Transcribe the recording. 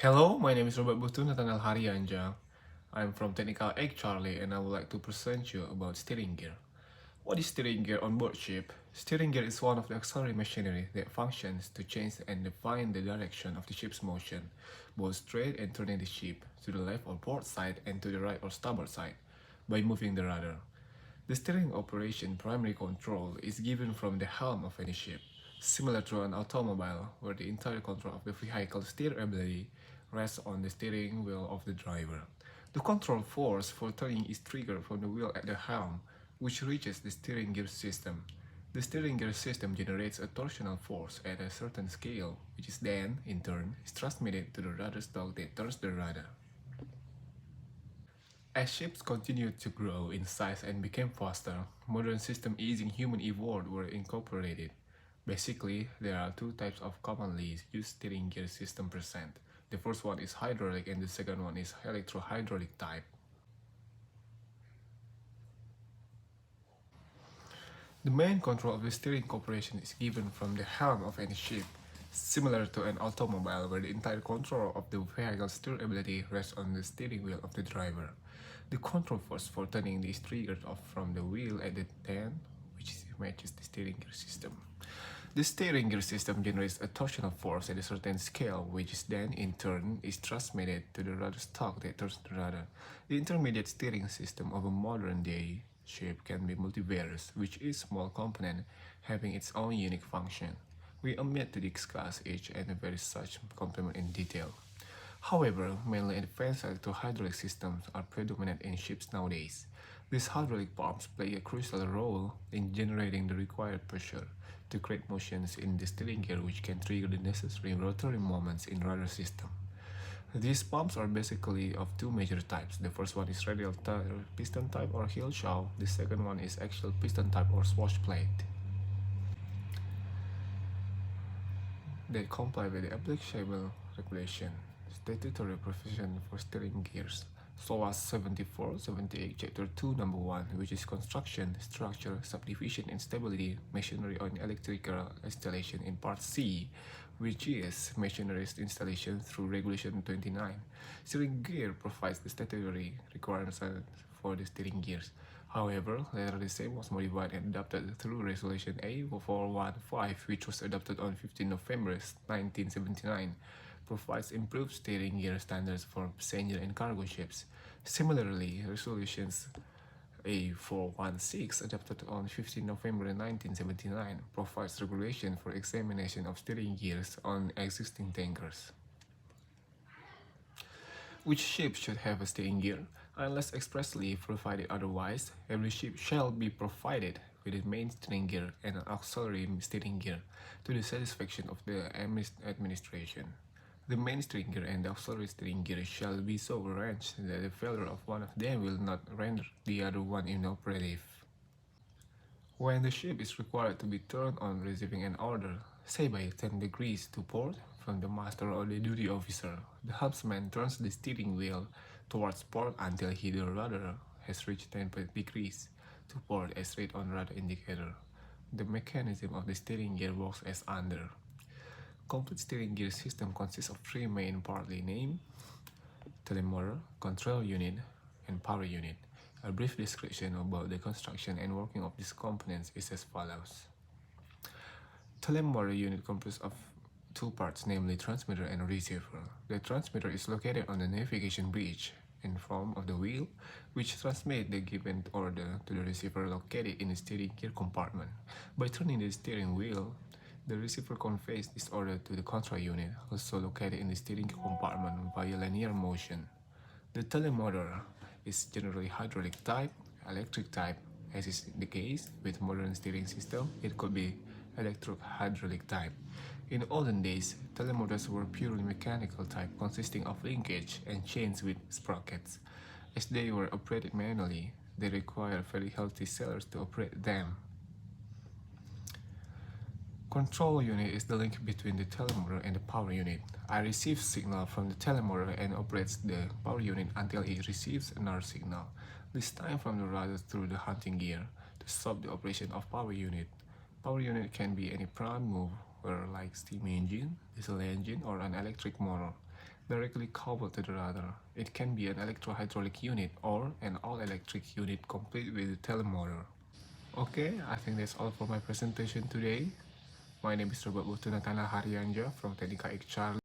Hello, my name is Robert Butu Nathaniel Harianja. I'm from Technical Egg Charlie and I would like to present you about steering gear. What is steering gear on board ship? Steering gear is one of the auxiliary machinery that functions to change and define the direction of the ship's motion, both straight and turning the ship to the left or port side and to the right or starboard side by moving the rudder. The steering operation primary control is given from the helm of any ship, similar to an automobile where the entire control of the vehicle's steerability rests on the steering wheel of the driver. The control force for turning is triggered from the wheel at the helm, which reaches the steering gear system. The steering gear system generates a torsional force at a certain scale, which is then, in turn, is transmitted to the rudder stalk that turns the rudder. As ships continued to grow in size and became faster, modern systems using human evolved were incorporated. Basically, there are two types of commonly used steering gear system present. The first one is hydraulic and the second one is electro-hydraulic type. The main control of the steering corporation is given from the helm of any ship, similar to an automobile where the entire control of the vehicle's steerability rests on the steering wheel of the driver. The control force for turning is triggered off from the wheel at the end, which matches the steering gear system. The steering gear system generates a torsional force at a certain scale, which is then, in turn, is transmitted to the rudder stalk that turns the rudder. The intermediate steering system of a modern-day ship can be multivarious, which is a small component having its own unique function. We omit to discuss each and every such component in detail. However, mainly advanced electro-hydraulic systems are predominant in ships nowadays. These hydraulic pumps play a crucial role in generating the required pressure to create motions in the steering gear which can trigger the necessary rotary moments in rudder system. These pumps are basically of two major types. The first one is radial piston type or heel shaft. The second one is axial piston type or swash plate. They comply with the applicable regulation, statutory provision for steering gears, SOAS 74-78 Chapter 2 Number 1, which is Construction, Structure, Subdivision and Stability, Machinery on Electrical Installation in Part C, which is Machinery Installation through Regulation 29. Steering gear provides the statutory requirements for the steering gears. However, later the same was modified and adopted through Resolution A415, which was adopted on 15 November 1979, provides improved steering gear standards for passenger and cargo ships. Similarly, Resolutions A416, adopted on 15 November 1979, provides regulation for examination of steering gears on existing tankers. Which ship should have a steering gear? Unless expressly provided otherwise, every ship shall be provided with a main steering gear and an auxiliary steering gear to the satisfaction of the administration. The main steering gear and the auxiliary steering gear shall be so arranged that the failure of one of them will not render the other one inoperative. When the ship is required to be turned on receiving an order, say by 10 degrees to port, from the master or the duty officer, the helmsman turns the steering wheel towards port until the rudder has reached 10 degrees to port as read on rudder indicator. The mechanism of the steering gear works as under. Complete steering gear system consists of three main parts named telemotor, control unit, and power unit. A brief description about the construction and working of these components is as follows. Telemotor unit consists of two parts, namely transmitter and receiver. The transmitter is located on the navigation bridge in front of the wheel, which transmits the given order to the receiver located in the steering gear compartment. By turning the steering wheel, the receiver conveys this order to the control unit, also located in the steering gear compartment via linear motion. The telemotor is generally hydraulic type, electric type. As is the case with modern steering system, it could be electro-hydraulic type. In olden days, telemotors were purely mechanical type consisting of linkage and chains with sprockets. As they were operated manually, they required very healthy sailors to operate them. Control unit is the link between the telemotor and the power unit. I receive signal from the telemotor and operates the power unit until it receives another signal, this time from the rudder through the hunting gear, to stop the operation of power unit. Power unit can be any prime mover like steam engine, diesel engine, or an electric motor. directly coupled to the rudder. It can be an electro-hydraulic unit or an all-electric unit complete with a telemotor. Okay, I think that's all for my presentation today. My name is Robert Butunakana Harianja from Teknika Charlie.